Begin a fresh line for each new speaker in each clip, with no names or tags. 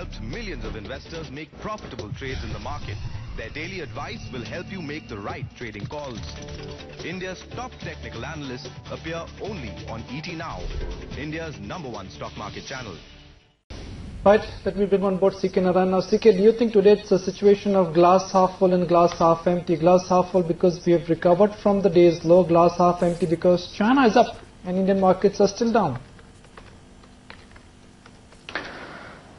helped millions of investors make profitable trades in the market. Their daily advice will help you make the right trading calls. India's top technical analysts appear only on ET Now, India's #1 stock market channel.
Right, let me bring on board CK Narayan. Now, CK, do you think today it's a situation of glass half full and glass half empty? Glass half full because we have recovered from the day's low, glass half empty because China is up and Indian markets are still down.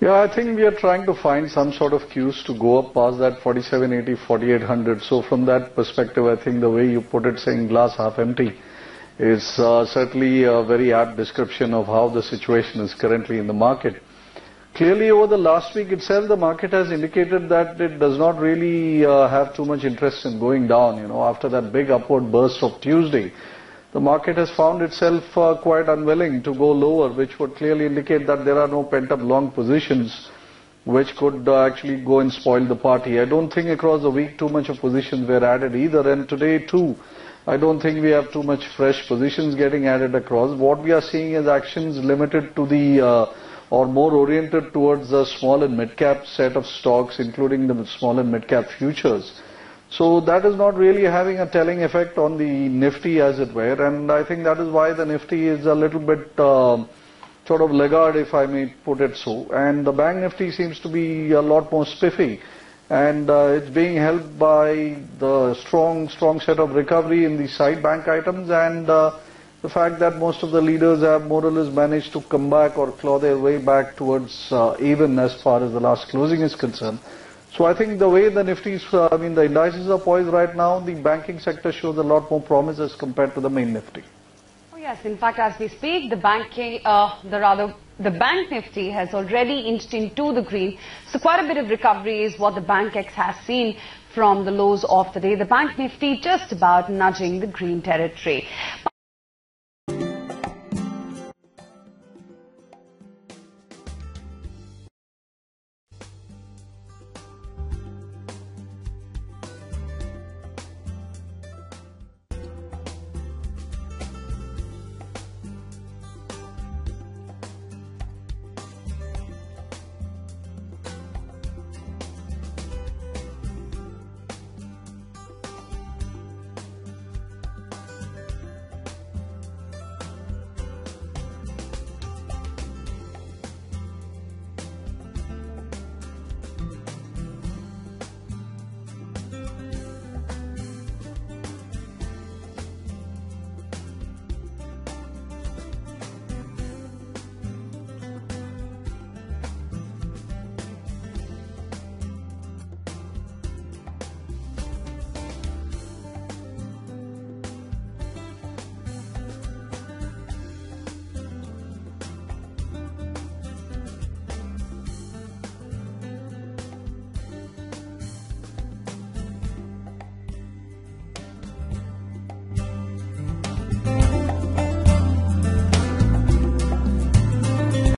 Yeah, I think we are trying to find some sort of cues to go up past that 4780, 4800. So from that perspective, I think the way you put it, saying glass half empty, is certainly a very apt description of how the situation is currently in the market. Clearly, over the last week itself, the market has indicated that it does not really have too much interest in going down. You know, after that big upward burst of Tuesday, the market has found itself quite unwilling to go lower, which would clearly indicate that there are no pent-up long positions which could actually go and spoil the party. I don't think across the week too much of positions were added either, and today too, I don't think we have too much fresh positions getting added across. What we are seeing is actions limited to the or more oriented towards the small and mid-cap set of stocks, including the small and mid-cap futures. So that is not really having a telling effect on the Nifty, as it were, and I think that is why the Nifty is a little bit sort of laggard, if I may put it so. And the Bank Nifty seems to be a lot more spiffy, and it's being helped by the strong set of recovery in the side bank items and the fact that most of the leaders have more or less managed to come back or claw their way back towards even as far as the last closing is concerned. So I think the way the Nifty's, the indices are poised right now, the banking sector shows a lot more promise as compared to the main Nifty.
Oh yes, in fact, as we speak, the Bank Nifty has already inched into the green. So quite a bit of recovery is what the BankX has seen from the lows of the day. The Bank Nifty just about nudging the green territory.